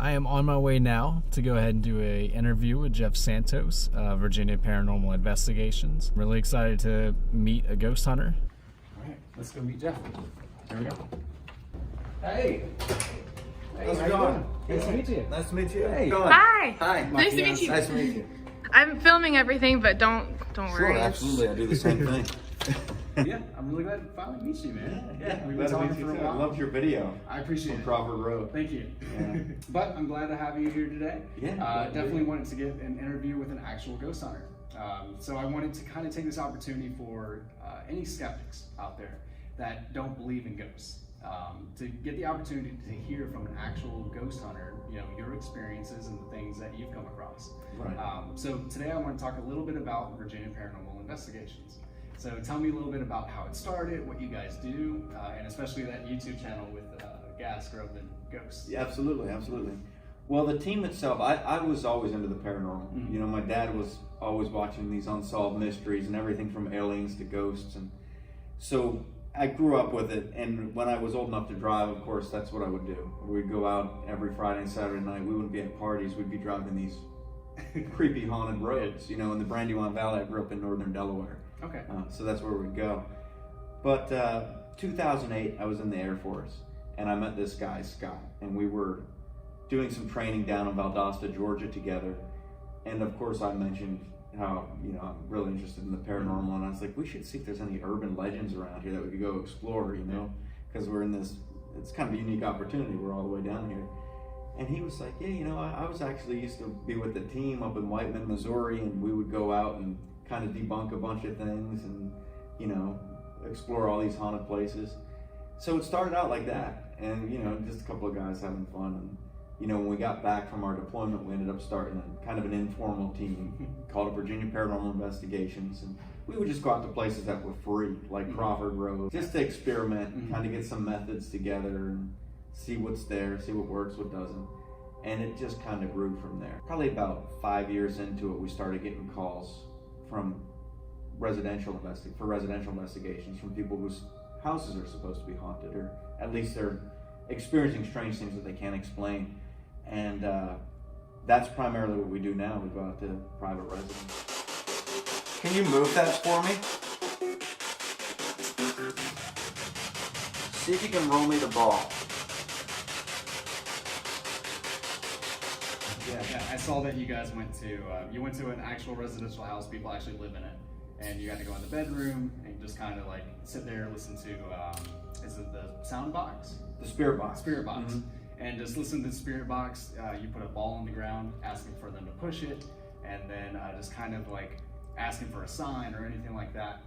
I am on my way now to go ahead and do a interview with Jeff Santos, Virginia Paranormal Investigations. I'm really excited to meet a ghost hunter. All right, let's go meet Jeff. Here we go. Hey. How's it going? Nice to meet you. Nice to meet you. Hey. Hi. Hi. Nice to meet you. Nice to meet you. I'm filming everything, but don't worry. Sure, absolutely. I do the same thing. Yeah, I'm really glad to finally meet you, man. Yeah, we've been talking for a I while. loved your video. I appreciate on it. Crawford Road. Thank you. Yeah. But I'm glad to have you here today. Yeah. Definitely wanted to get an interview with an actual ghost hunter. So I wanted to kind of take this opportunity for any skeptics out there that don't believe in ghosts, to get the opportunity to hear from an actual ghost hunter, your experiences and the things that you've come across. Right. So today I want to talk a little bit about Virginia Paranormal Investigations. So tell me a little bit about how it started, what you guys do, and especially that YouTube channel with Gas, Grove, and Ghosts. Yeah, absolutely, absolutely. Well, the team itself, I was always into the paranormal. Mm-hmm. My dad was always watching these unsolved mysteries and everything from aliens to ghosts. And so I grew up with it. And when I was old enough to drive, of course, that's what I would do. We'd go out every Friday and Saturday night. We wouldn't be at parties. We'd be driving these creepy haunted roads, in the Brandywine Valley. I grew up in northern Delaware. Okay. So that's where we'd go. But 2008, I was in the Air Force, and I met this guy, Scott, and we were doing some training down in Valdosta, Georgia together. And of course, I mentioned how, I'm really interested in the paranormal, and I was like, we should see if there's any urban legends around here that we could go explore, because we're in this, it's kind of a unique opportunity. We're all the way down here. And he was like, yeah, I was actually used to be with the team up in Whiteman, Missouri, and we would go out and kind of debunk a bunch of things and, explore all these haunted places. So it started out like that, and, just a couple of guys having fun. And, when we got back from our deployment, we ended up starting a kind of an informal team called it Virginia Paranormal Investigations. And we would just go out to places that were free, like Crawford Road, just to experiment and kind of get some methods together and see what's there, see what works, what doesn't. And it just kind of grew from there. Probably about 5 years into it, we started getting calls from residential investigations from people whose houses are supposed to be haunted, or at least they're experiencing strange things that they can't explain. And that's primarily what we do now. We go out to private residents. Can you move that for me? See if you can roll me the ball. Yeah, I saw that you guys went to an actual residential house. People actually live in it, and you got to go in the bedroom and just kind of like sit there and listen to is it the sound box? The spirit box. Spirit box. Mm-hmm. And just listen to the spirit box. You put a ball on the ground, asking for them to push it, and then just kind of like asking for a sign or anything like that.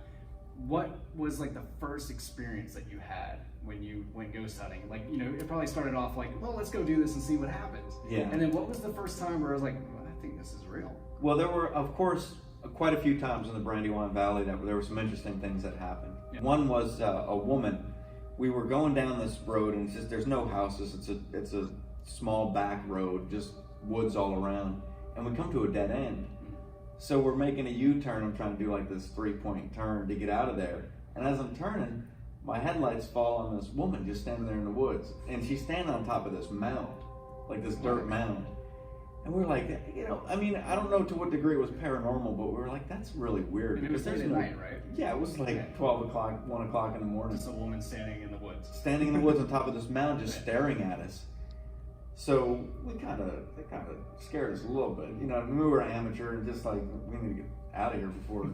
What was like the first experience that you had when you went ghost hunting? Like, it probably started off like, well, let's go do this and see what happens. Yeah. And then what was the first time where I was like, well, I think this is real? Well, there were, of course, quite a few times in the Brandywine Valley that there were some interesting things that happened. Yeah. One was a woman. We were going down this road, and it's just, there's no houses. It's a small back road, just woods all around. And we come to a dead end. So we're making a U-turn. I'm trying to do like this 3-point turn to get out of there. And as I'm turning, my headlights fall on this woman just standing there in the woods. And she's standing on top of this mound, like this dirt mound. And we're like, I don't know to what degree it was paranormal, but we were like, that's really weird. And it was late at night, right? Yeah, it was like 12 o'clock, 1 o'clock in the morning. Just a woman standing in the woods. Standing in the woods on top of this mound, just staring at us. So it kind of scared us a little bit. We were amateur and just like, we need to get out of here before,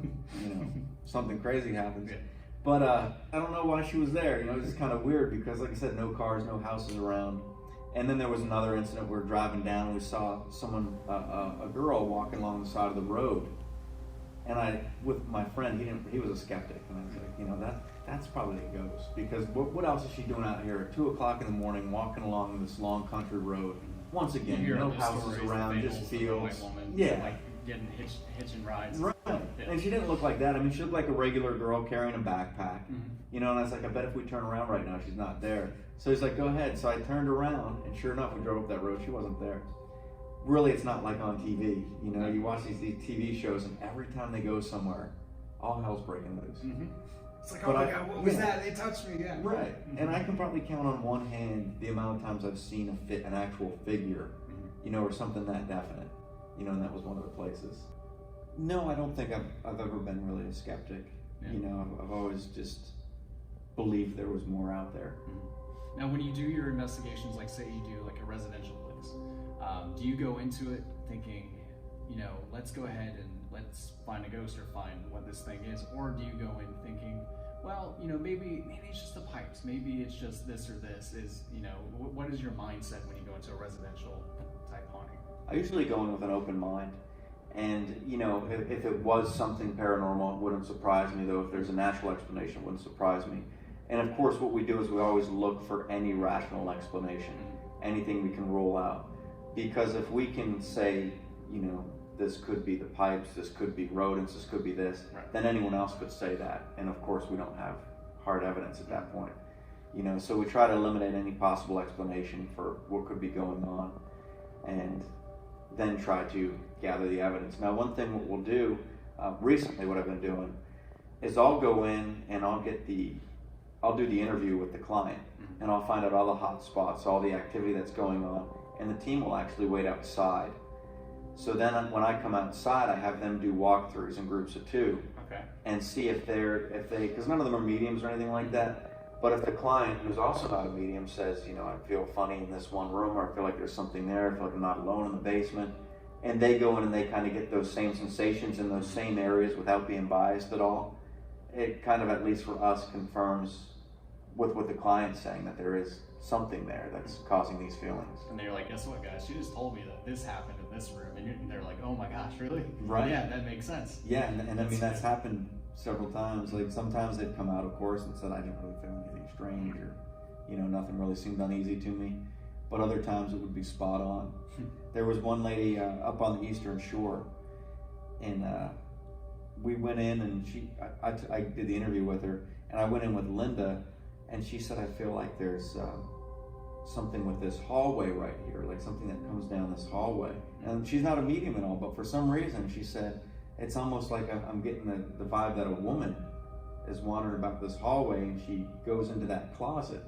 something crazy happens. Yeah. But I don't know why she was there. It was just kind of weird because, like I said, no cars, no houses around. And then there was another incident. We were driving down and we saw someone, a girl walking along the side of the road. And with my friend, he was a skeptic. And I was like, that's probably a ghost. Because what else is she doing out here at 2 o'clock in the morning, walking along this long country road? Once again, no houses around, just fields. Yeah. Like getting hitching rides. Right. Yeah. And she didn't look like that. I mean, she looked like a regular girl carrying a backpack. Mm-hmm. And I was like, I bet if we turn around right now, she's not there. So he's like, go ahead. So I turned around, and sure enough, we drove up that road. She wasn't there. Really, it's not like on TV. You watch these TV shows, and every time they go somewhere, all hell's breaking loose. Mm-hmm. It's like, oh my God, what was that? They touched me, yeah. Right. Mm-hmm. And I can probably count on one hand the amount of times I've seen an actual figure or something that definite, and that was one of the places. No, I don't think I've ever been really a skeptic. Yeah. I've always just believed there was more out there. Now, when you do your investigations, like say you do like a residential place, do you go into it thinking, let's go ahead and let's find a ghost or find what this thing is, or do you go in thinking, well, maybe it's just the pipes, maybe it's just this or this? What is your mindset when you go into a residential type haunting? I usually go in with an open mind, and if it was something paranormal, it wouldn't surprise me. Though if there's a natural explanation, it wouldn't surprise me. And of course, what we do is we always look for any rational explanation, anything we can roll out. Because if we can say, this could be the pipes, this could be rodents, this could be this, right, then anyone else could say that. And of course, we don't have hard evidence at that point. So we try to eliminate any possible explanation for what could be going on, and then try to gather the evidence. Now, one thing what we'll do, recently what I've been doing, is I'll go in and I'll do the interview with the client, and I'll find out all the hot spots, all the activity that's going on, and the team will actually wait outside. So then when I come outside, I have them do walkthroughs in groups of 2, okay, and see if they, because none of them are mediums or anything like that, but if the client, who's also not a medium, says, I feel funny in this one room, or I feel like there's something there, I feel like I'm not alone in the basement, and they go in and they kind of get those same sensations in those same areas without being biased at all, it kind of, at least for us, confirms with what the client's saying, that there is something there that's causing these feelings. And they're like, guess what, guys? She just told me that this happened in this room, and they're like, oh my gosh, really? Right. Yeah, that makes sense. Yeah, and I mean, that's happened several times. Like, sometimes they've come out, of course, and said, I didn't really feel anything strange, or, nothing really seemed uneasy to me. But other times it would be spot on. There was one lady up on the Eastern Shore, and we went in, and I did the interview with her, and I went in with Linda, and she said, I feel like there's something with this hallway right here, like something that comes down this hallway. And she's not a medium at all, but for some reason she said, it's almost like I'm getting the vibe that a woman is wandering about this hallway, and she goes into that closet.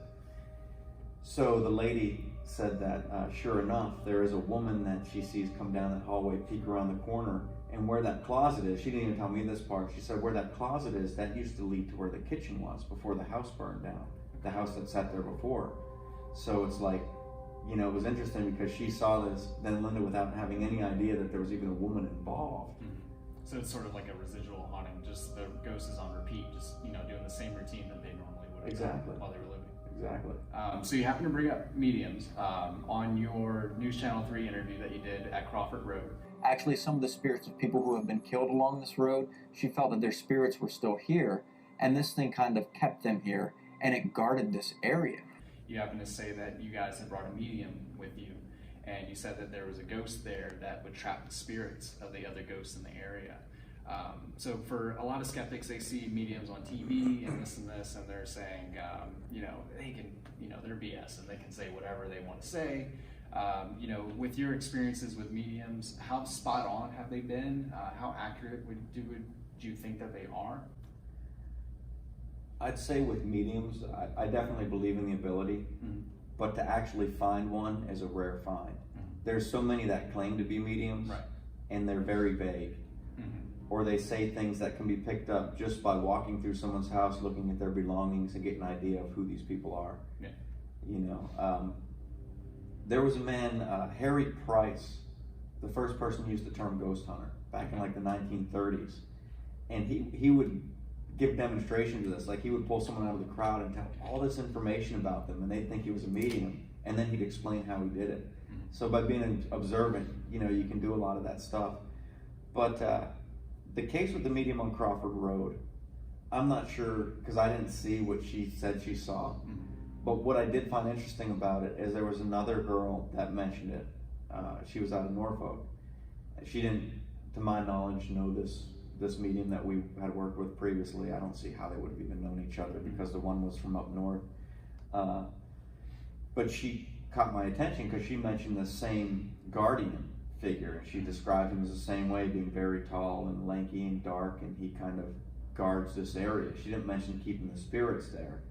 So the lady said that sure enough, there is a woman that she sees come down that hallway, peek around the corner, and where that closet is, she didn't even tell me this part, she said where that closet is, that used to lead to where the kitchen was before the house burned down, the house that sat there before. So it's like, it was interesting because she saw this, then Linda, without having any idea that there was even a woman involved. So it's sort of like a residual haunting, just the ghost is on repeat, just doing the same routine that they normally would have Exactly. done while they were living. Exactly. So you happen to bring up mediums on your News Channel 3 interview that you did at Crawford Road. Actually, some of the spirits of people who have been killed along this road, she felt that their spirits were still here, and this thing kind of kept them here, and it guarded this area. You happen to say that you guys had brought a medium with you, and you said that there was a ghost there that would trap the spirits of the other ghosts in the area. So for a lot of skeptics, they see mediums on TV and this, and they're saying, they can, they're BS, and they can say whatever they want to say. With your experiences with mediums, how spot on have they been? How accurate would you think that they are? I'd say with mediums, I definitely believe in the ability, but to actually find one is a rare find. There's so many that claim to be mediums, right, and they're very vague. Or they say things that can be picked up just by walking through someone's house, looking at their belongings, and get an idea of who these people are. Yeah. There was a man, Harry Price, the first person who used the term ghost hunter back in like the 1930s, and he would give demonstrations of this. Like, he would pull someone out of the crowd and tell all this information about them, and they'd think he was a medium, and then he'd explain how he did it. So by being observant, you can do a lot of that stuff. But the case with the medium on Crawford Road, I'm not sure, because I didn't see what she said she saw. But what I did find interesting about it is there was another girl that mentioned it. She was out of Norfolk. She didn't, to my knowledge, know this medium that we had worked with previously. I don't see how they would have even known each other, because the one was from up north. But she caught my attention because she mentioned the same guardian figure, and she described him as the same way, being very tall and lanky and dark, and he kind of guards this area. She didn't mention keeping the spirits there,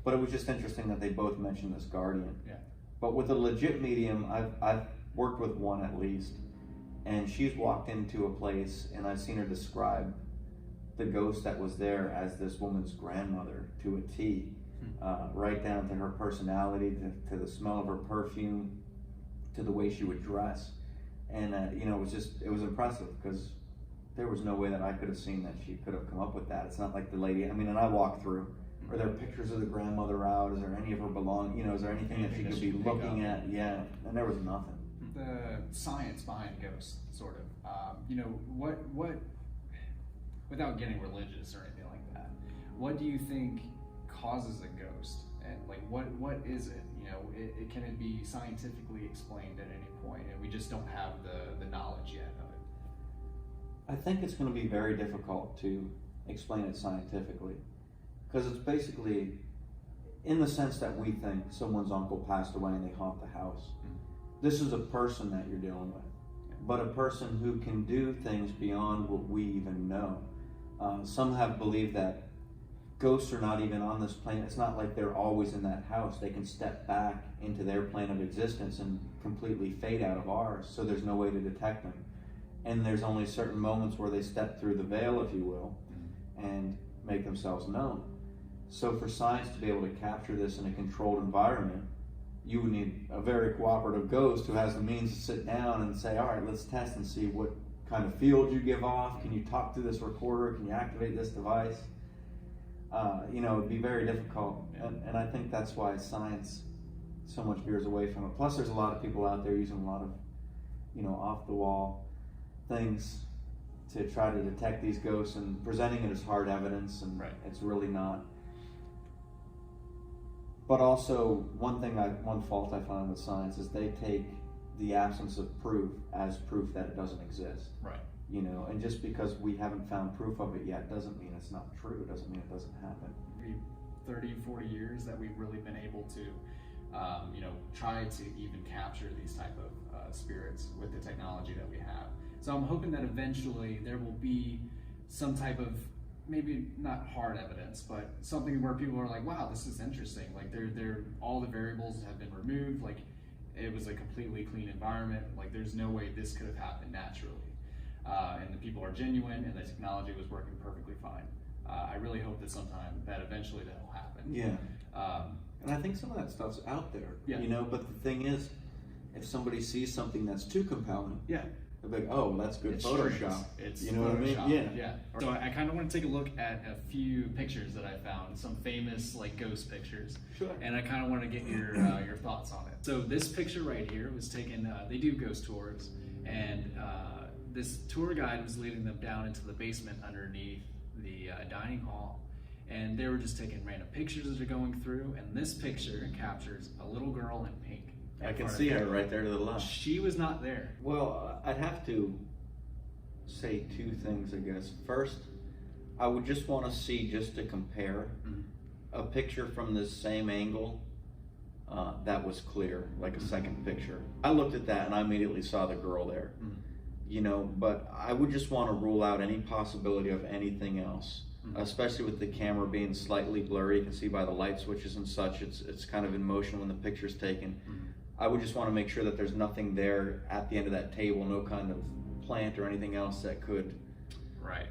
but it was just interesting that they both mentioned this guardian. Yeah. But with a legit medium, I've worked with one at least, and she's walked into a place and I've seen her describe the ghost that was there as this woman's grandmother to a T, right down to her personality, to the smell of her perfume, to the way she would dress. And it was impressive, because there was no way that I could have seen that she could have come up with that. It's not like the lady, and I walked through, are there pictures of the grandmother out? Is there any of her is there anything that she could be looking at? Yeah, and there was nothing. The science behind ghosts, sort of. What, without getting religious or anything like that, what do you think causes a ghost? And like, what is it? Can it be scientifically explained at any point, and we just don't have the knowledge yet of it? I think it's going to be very difficult to explain it scientifically, because it's basically in the sense that we think someone's uncle passed away and they haunt the house. This is a person that you're dealing with, but a person who can do things beyond what we even know. Some have believed that ghosts are not even on this plane. It's not like they're always in that house. They can step back into their plane of existence and completely fade out of ours, so there's no way to detect them. And there's only certain moments where they step through the veil, if you will, and make themselves known. So for science to be able to capture this in a controlled environment, you would need a very cooperative ghost who has the means to sit down and say, all right, let's test and see what kind of field you give off. Can you talk through this recorder? Can you activate this device? It'd be very difficult. And I think that's why science so much veers away from it. Plus, there's a lot of people out there using a lot of, off-the-wall things to try to detect these ghosts and presenting it as hard evidence, and it's really not. But also, one fault I find with science is they take the absence of proof as proof that it doesn't exist. Right. And just because we haven't found proof of it yet doesn't mean it's not true. It doesn't mean it doesn't happen. 30, 40 years that we've really been able to, try to even capture these type of spirits with the technology that we have. So I'm hoping that eventually there will be some type of, maybe not hard evidence, but something where people are like, wow, this is interesting. Like they're all the variables have been removed. Like it was a completely clean environment. Like there's no way this could have happened naturally. And the people are genuine and the technology was working perfectly fine. I really hope that eventually that will happen. Yeah. And I think some of that stuff's out there, Yeah. But the thing is, if somebody sees something that's too compelling, Yeah. they're like, oh, that's good Photoshop. It's you know what I mean? Photoshop, yeah. So I kind of want to take a look at a few pictures that I found, some famous like ghost pictures. Sure. And I kind of want to get your thoughts on it. So this picture right here was taken. They do ghost tours, and this tour guide was leading them down into the basement underneath the dining hall, and they were just taking random pictures as they're going through. And this picture captures a little girl in pink. I can see her right there to the left. She was not there. Well, I'd have to say two things, I guess. First, I would just want to see, just to compare, a picture from this same angle that was clear, like a second picture. I looked at that and I immediately saw the girl there. But I would just want to rule out any possibility of anything else, especially with the camera being slightly blurry. You can see by the light switches and such, it's kind of in motion when the picture's taken. I would just want to make sure that there's nothing there at the end of that table, no kind of plant or anything else that could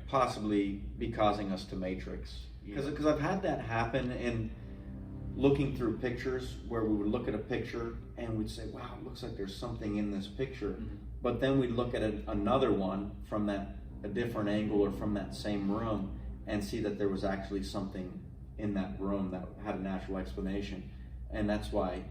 possibly be causing us to matrix. Because I've had that happen in looking through pictures where we would look at a picture and we'd say, wow, it looks like there's something in this picture. But then we'd look at another one from a different angle or from that same room and see that there was actually something in that room that had a natural explanation. And that's why,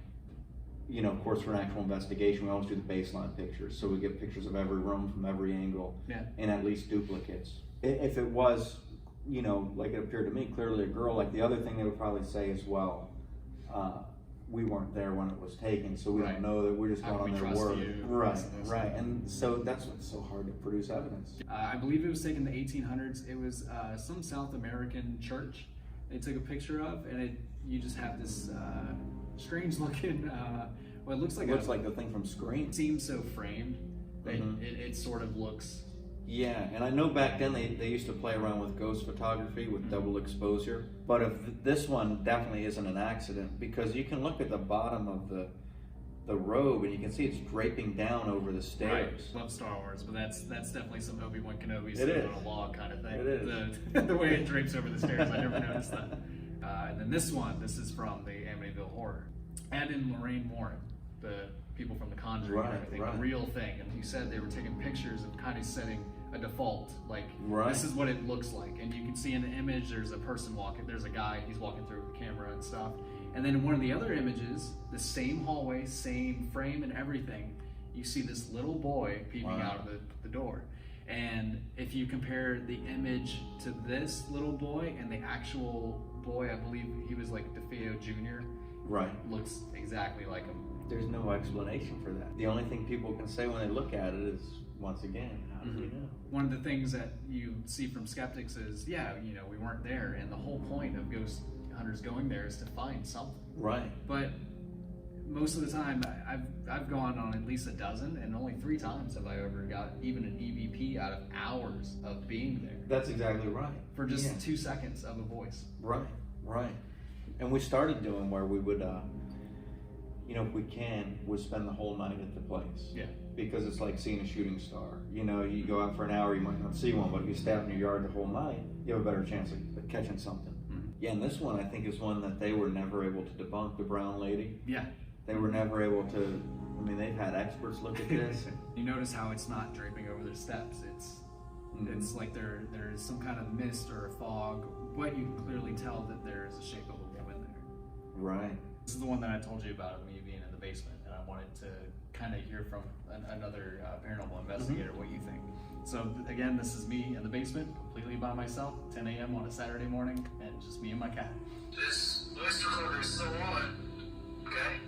of course, for an actual investigation, we always do the baseline pictures. So we get pictures of every room from every angle and at least duplicates. If it was, like it appeared to me, clearly a girl, like the other thing they would probably say as well, we weren't there when it was taken, so we don't know that. We're just going on their word. Right. And so that's what's so hard to produce evidence. I believe it was taken in the 1800s. It was some South American church they took a picture of, and you just have this strange looking, it looks like the thing from Scream. It seems so framed that it sort of looks. Yeah, and I know back then they used to play around with ghost photography with double exposure. But if this one definitely isn't an accident, because you can look at the bottom of the robe, and you can see it's draping down over the stairs. Right. Love Star Wars, but that's definitely some Obi-Wan Kenobi It sitting is. on a log kind of thing. It is. The way it drapes over the stairs, I never noticed that. And then this is from the Amityville Horror. And in Lorraine Warren, the people from The Conjuring Right, and everything, right. the real thing. And you said they were taking pictures and kind of setting a default, like Right. this is what it looks like. And you can see in the image, there's a person walking, there's a guy, he's walking through with the camera and stuff. And then in one of the other images, the same hallway, same frame and everything, you see this little boy peeping Wow. out of the door. And if you compare the image to this little boy and the actual boy, I believe he was like DeFeo Jr., Right. looks exactly like him. There's no explanation for that. The only thing people can say when they look at it is, once again, how do we know? One of the things that you see from skeptics is, yeah, you know, we weren't there, and the whole point of ghost hunters going there is to find something. Right. But most of the time, I've gone on at least a dozen, and only 3 times have I ever got even an EVP out of hours of being there That's exactly right. for just Yeah. 2 seconds of a voice. Right, right. And we started doing where we would, you know, if we can, we'd spend the whole night at the place. Yeah. Because it's like seeing a shooting star. You know, you go out for an hour, you might not see one, but if you stay out in your yard the whole night, you have a better chance of catching something. Mhm. Yeah, and this one I think is one that they were never able to debunk, the brown lady. Yeah. They were never able to, I mean, they've had experts look at this. You notice how it's not draping over their steps. It's like there is some kind of mist or a fog, but you can clearly tell that there is a shape of a woman there. Right. This is the one that I told you about of me being in the basement, and I wanted to kind of hear from another paranormal investigator what you think. So again, this is me in the basement, completely by myself, 10 a.m. on a Saturday morning, and just me and my cat. This voice recorder is still on, okay?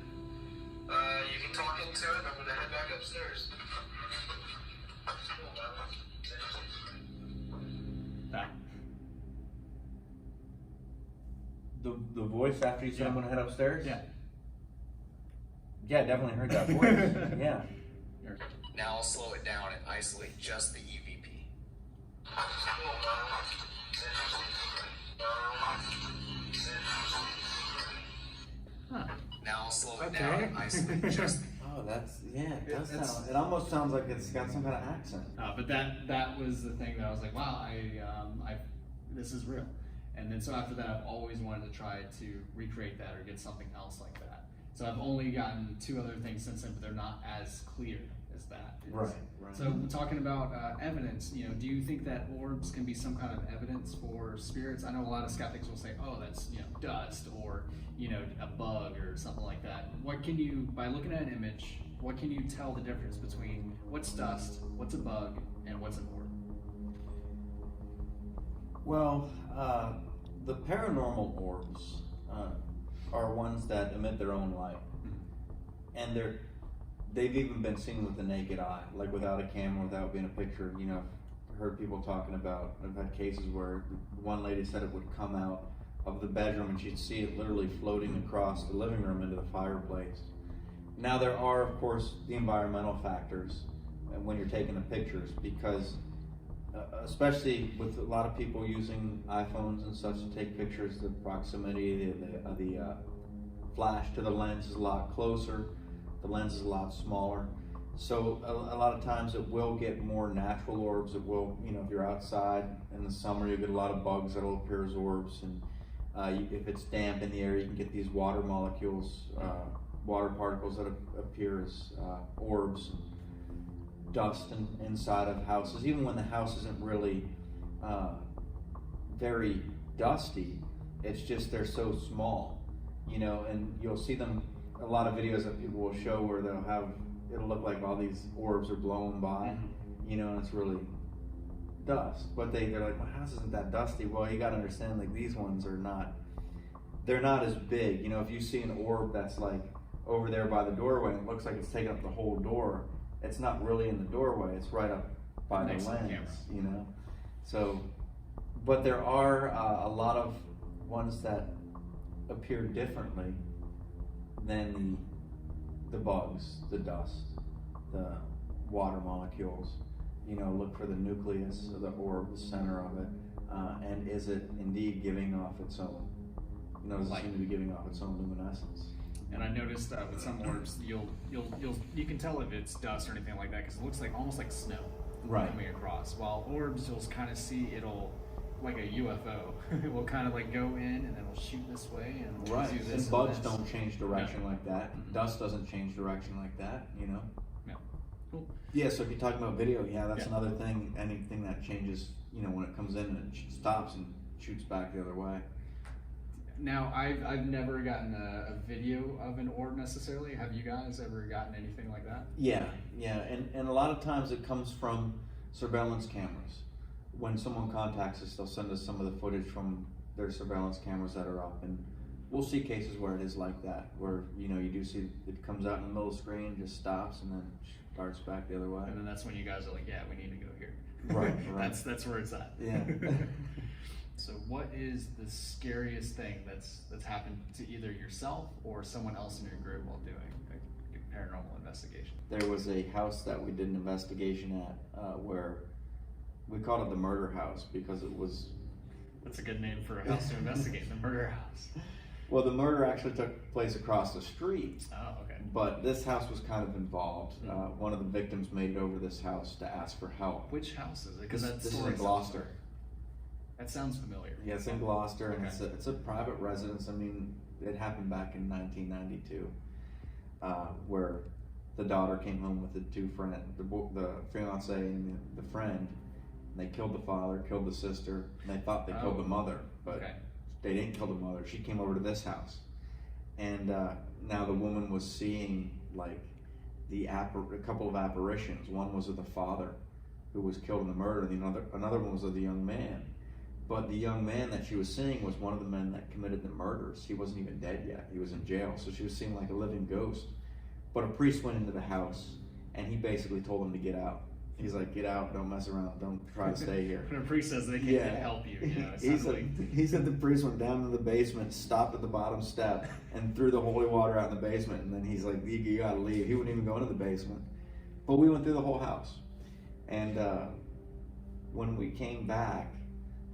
You can talk into it, and I'm gonna head back upstairs. That. The voice after you said I'm gonna head upstairs? Yeah. Yeah, I definitely heard that voice. Yeah. Now I'll slow it down and isolate just the EVP. Huh. Now I'll slow it Okay. down and isolate just the Oh, that's, yeah, it does It's- sound, it almost sounds like it's got some kind of accent. But that was the thing that I was like, wow, this is real. And then so after that, I've always wanted to try to recreate that or get something else like that. So I've only gotten 2 other things since then, but they're not as clear as that is. Right, right. So we're talking about evidence. You know, do you think that orbs can be some kind of evidence for spirits? I know a lot of skeptics will say, oh, that's, you know, dust or, you know, a bug or something like that. What can you, by looking at an image, what can you tell the difference between what's dust, what's a bug, and what's an orb? Well, the paranormal orbs are ones that emit their own light, and they've even been seen with the naked eye, like without a camera, without being a picture. You know, I've heard people talking about. I've had cases where one lady said it would come out of the bedroom and she'd see it literally floating across the living room into the fireplace. Now there are, of course, the environmental factors when you're taking the pictures, because especially with a lot of people using iPhones and such to take pictures, the proximity, the flash to the lens is a lot closer, the lens is a lot smaller. So a lot of times it will get more natural orbs. It will, you know, if you're outside in the summer, you get a lot of bugs that'll appear as orbs, and if it's damp in the air, you can get these water molecules, water particles that appear as orbs. Dust inside of houses, even when the house isn't really very dusty, it's just they're so small, you know, and you'll see them, a lot of videos that people will show where it'll look like all these orbs are blown by, you know, and it's really dust, but they're like, my house isn't that dusty. Well, you gotta understand, like, these ones they're not as big, you know. If you see an orb that's like over there by the doorway and it looks like it's taking up the whole door, it's not really in the doorway, it's right up by Next the to the lens, camera. you know. So, but there are a lot of ones that appear differently than the bugs, the dust, the water molecules. You know, look for the nucleus of the orb, the center of it, and is it indeed giving off its own, you know, does it Light. seem to be giving off its own luminescence? And I noticed with some orbs, you can tell if it's dust or anything like that because it looks like almost like snow coming across. While orbs, you'll kind of see like a UFO. It will kind of like go in and then it'll shoot this way and Right. do this And bugs this. don't change direction like that. Mhm. Dust doesn't change direction like that. Yeah. Cool. Yeah. So if you're talking about video, that's Yeah. another thing. Anything that changes, when it comes in and it stops and shoots back the other way. Now, I've never gotten a video of an orb necessarily. Have you guys ever gotten anything like that? Yeah. And a lot of times it comes from surveillance cameras. When someone contacts us, they'll send us some of the footage from their surveillance cameras that are up, and we'll see cases where it is like that, where you do see it comes out in the middle of the screen, just stops, and then starts back the other way. And then that's when you guys are like, yeah, we need to go here. Right. That's where it's at. Yeah. So what is the scariest thing that's happened to either yourself or someone else in your group while doing a paranormal investigation? There was a house that we did an investigation at where we called it the murder house because it was... That's a good name for a house to investigate, the murder house. Well, the murder actually took place across the street. Oh, okay. But this house was kind of involved. One of the victims made it over this house to ask for help. Which house is it? This Because is in Gloucester. That sounds familiar. Yeah, it's in Gloucester, and Okay. it's a private residence. I mean, it happened back in 1992, where the daughter came home with the two friends, the fiance and the friend. And they killed the father, killed the sister, and they thought they killed the mother, but Okay. they didn't kill the mother. She came over to this house, and now the woman was seeing like a couple of apparitions. One was of the father, who was killed in the murder, and another one was of the young man. But the young man that she was seeing was one of the men that committed the murders. He wasn't even dead yet. He was in jail, so she was seeing like a living ghost. But a priest went into the house, and he basically told them to get out. He's like, get out, don't mess around, don't try to stay here. When a priest says they can't help you, He said the priest went down to the basement, stopped at the bottom step, and threw the holy water out in the basement. And then he's like, you gotta leave. He wouldn't even go into the basement. But we went through the whole house. And when we came back,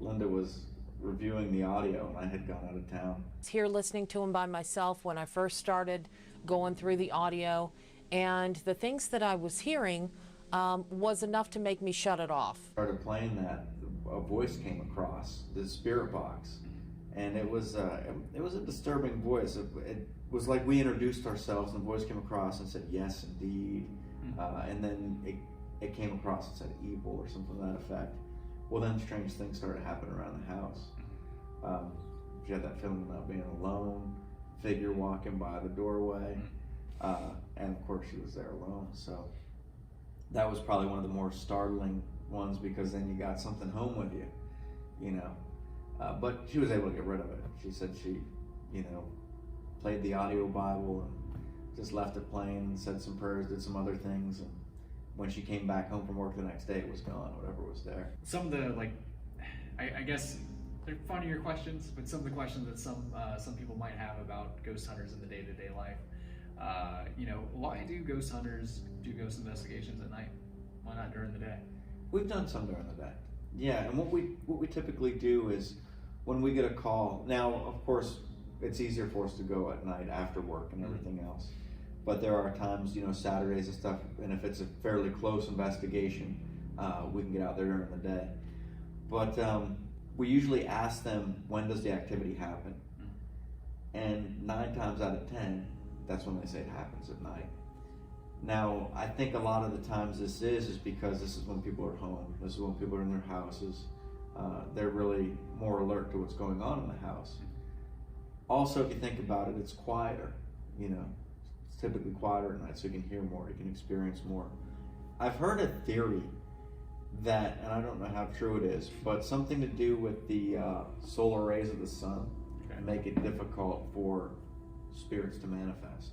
Linda was reviewing the audio, and I had gone out of town. I was here listening to him by myself when I first started going through the audio, and the things that I was hearing was enough to make me shut it off. Started playing that, a voice came across the spirit box, and it was a disturbing voice. It was like we introduced ourselves, and the voice came across and said, "Yes, indeed," and then it came across and said "evil" or something to that effect. Well, then strange things started happening around the house. She had that feeling about being alone, figure walking by the doorway, and of course she was there alone. So that was probably one of the more startling ones, because then you got something home with you, but she was able to get rid of it. She said she, played the audio Bible and just left it playing and said some prayers, did some other things, and when she came back home from work the next day, it was gone, whatever was there. Some of the, I guess they're funnier questions, but some of the questions that some people might have about ghost hunters in the day-to-day life. Why do ghost hunters do ghost investigations at night? Why not during the day? We've done some during the day. Yeah, and what we typically do is when we get a call. Now, of course, it's easier for us to go at night after work and everything else. But there are times, Saturdays and stuff, and if it's a fairly close investigation, we can get out there during the day. But we usually ask them, when does the activity happen? And 9 times out of 10, that's when they say it happens at night. Now, I think a lot of the times this is because this is when people are home. This is when people are in their houses. They're really more alert to what's going on in the house. Also, if you think about it, it's quieter. It's typically quieter at night, so you can hear more, you can experience more. I've heard a theory that, and I don't know how true it is, but something to do with the solar rays of the sun make it difficult for spirits to manifest.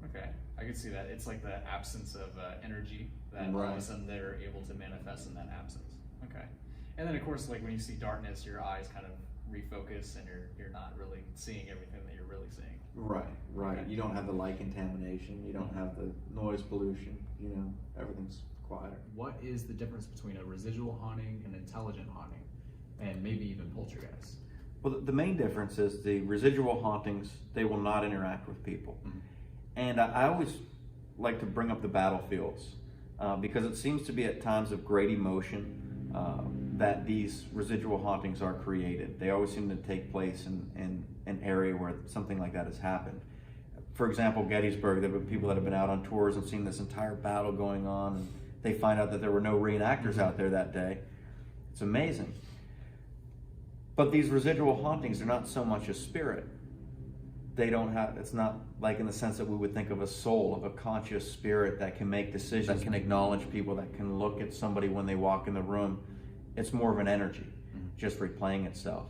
Okay, I can see that. It's like the absence of energy that all of a sudden they're able to manifest in that absence. Okay, and then of course, like when you see darkness, your eyes kind of refocus, and you're not really seeing everything that you're really seeing. Right. Okay. You don't have the light contamination. You don't have the noise pollution. Everything's quieter. What is the difference between a residual haunting and intelligent haunting, and maybe even poltergeist? Well, the main difference is the residual hauntings, they will not interact with people. And I always like to bring up the battlefields because it seems to be at times of great emotion that these residual hauntings are created. They always seem to take place in an area where something like that has happened. For example, Gettysburg, there have been people that have been out on tours and seen this entire battle going on, and they find out that there were no reenactors out there that day. It's amazing. But these residual hauntings are not so much a spirit. They don't have, it's not like in the sense that we would think of a soul, of a conscious spirit that can make decisions, that can acknowledge people, that can look at somebody when they walk in the room. It's more of an energy, just replaying itself.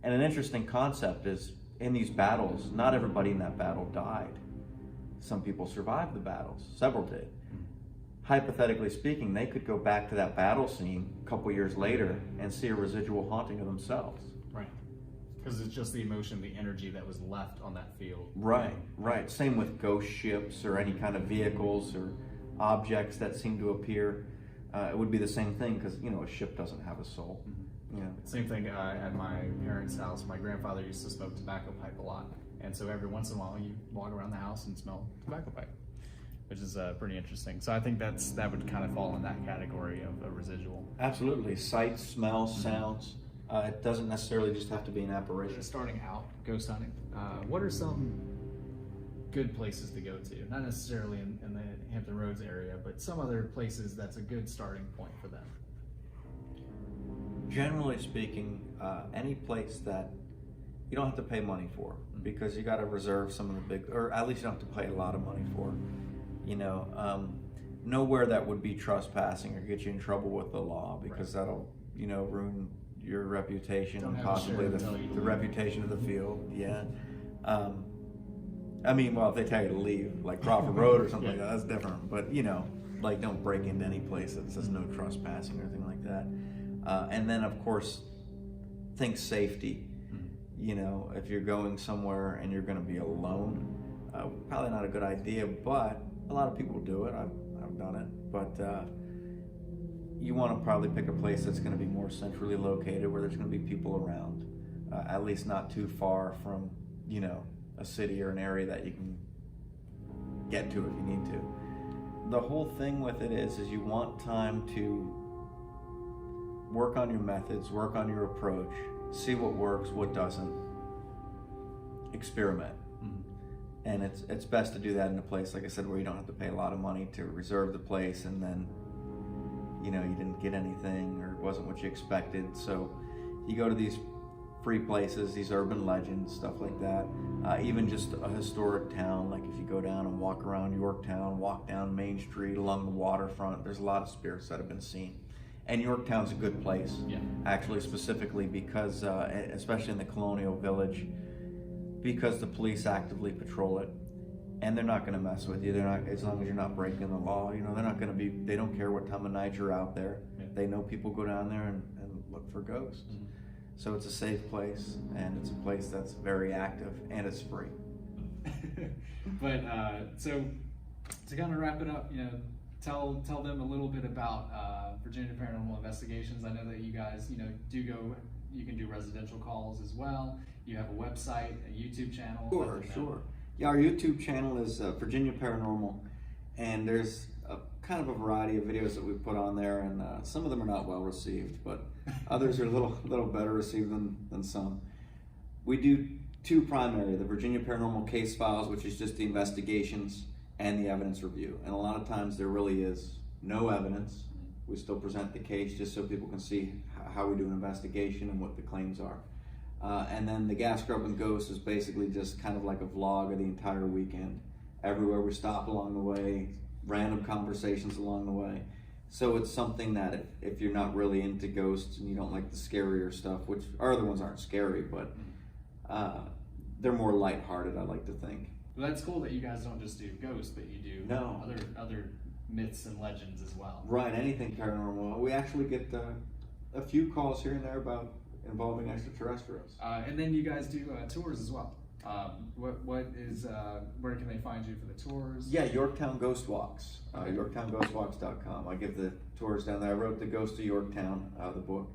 And an interesting concept is, in these battles, not everybody in that battle died. Some people survived the battles, several did. Hypothetically speaking, they could go back to that battle scene a couple years later and see a residual haunting of themselves. Right. Because it's just the emotion, the energy that was left on that field. Right, right. Same with ghost ships or any kind of vehicles or objects that seem to appear. It would be the same thing because, you know, a ship doesn't have a soul. Yeah. Same thing at my parents' house. My grandfather used to smoke tobacco pipe a lot. And so every once in a while you walk around the house and smell tobacco pipe, which is pretty interesting. So I think that would kind of fall in that category of a residual. Absolutely. Sights, smells, sounds. It doesn't necessarily just have to be an apparition. Starting out ghost hunting, what are some good places to go to? Not necessarily in the Hampton Roads area, but some other places that's a good starting point for them. Generally speaking, any place that you don't have to pay money for, because you got to reserve some of the big, or at least you don't have to pay a lot of money for. You know, nowhere that would be trespassing or get you in trouble with the law, because that'll, you know, ruin your reputation and possibly the reputation of the field. Yeah. I mean, well, if they tell you to leave, like Crawford Road or something like that, that's different. But, you know, like don't break into any place that says no trespassing or anything like that. And then, of course, think safety. You know, if you're going somewhere and you're going to be alone, probably not a good idea, but a lot of people do it. I've done it. But you want to probably pick a place that's going to be more centrally located, where there's going to be people around, at least not too far from, you know, a city or an area that you can get to if you need to. The whole thing with it is you want time to work on your methods, work on your approach, see what works, what doesn't, experiment. And it's best to do that in a place, like I said, where you don't have to pay a lot of money to reserve the place, and then, you know, you didn't get anything or it wasn't what you expected. So you go to these free places, these urban legends, stuff like that. Even just a historic town, like if you go down and walk around Yorktown, walk down Main Street along the waterfront, there's a lot of spirits that have been seen. And Yorktown's a good place, actually, specifically because, especially in the colonial village, because the police actively patrol it, and they're not going to mess with you. They're not, as long as you're not breaking the law. You know, they're not going to be. They don't care what time of night you're out there. They know people go down there and look for ghosts. So it's a safe place, and it's a place that's very active, and it's free. But so to kind of wrap it up, you know, tell them a little bit about Virginia Paranormal Investigations. I know that you guys, you know, you can do residential calls as well. You have a website, a YouTube channel. Sure. Yeah, our YouTube channel is Virginia Paranormal, and there's kind of a variety of videos that we put on there, and some of them are not well received, but others are a little better received than some. We do two primary, the Virginia Paranormal Case Files, which is just the investigations, and the evidence review. And a lot of times there really is no evidence. We still present the case just so people can see how we do an investigation and what the claims are. And then the Gas Grubbing Ghost is basically just kind of like a vlog of the entire weekend. Everywhere we stop along the way, random conversations along the way. So it's something that if you're not really into ghosts and you don't like the scarier stuff, which our other ones aren't scary, but they're more lighthearted, I like to think. Well, that's cool that you guys don't just do ghosts, but you do other myths and legends as well. Right, anything paranormal. We actually get a few calls here and there about involving extraterrestrials. And then you guys do tours as well. Where can they find you for the tours? Yeah, Yorktown Ghost Walks, yorktownghostwalks.com. I give the tours down there. I wrote the Ghost of Yorktown, the book,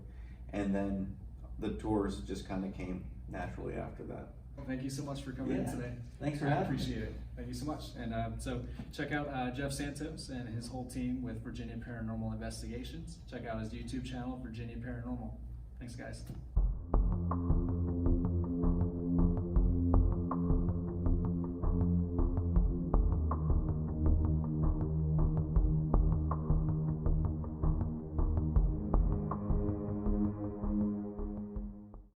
and then the tours just kind of came naturally after that. Well, thank you so much for coming in Yeah. today. Thanks for I having me. appreciate it. Thank you so much. And so check out Jeff Santos and his whole team with Virginia Paranormal Investigations. Check out his YouTube channel, Virginia Paranormal. Thanks, guys.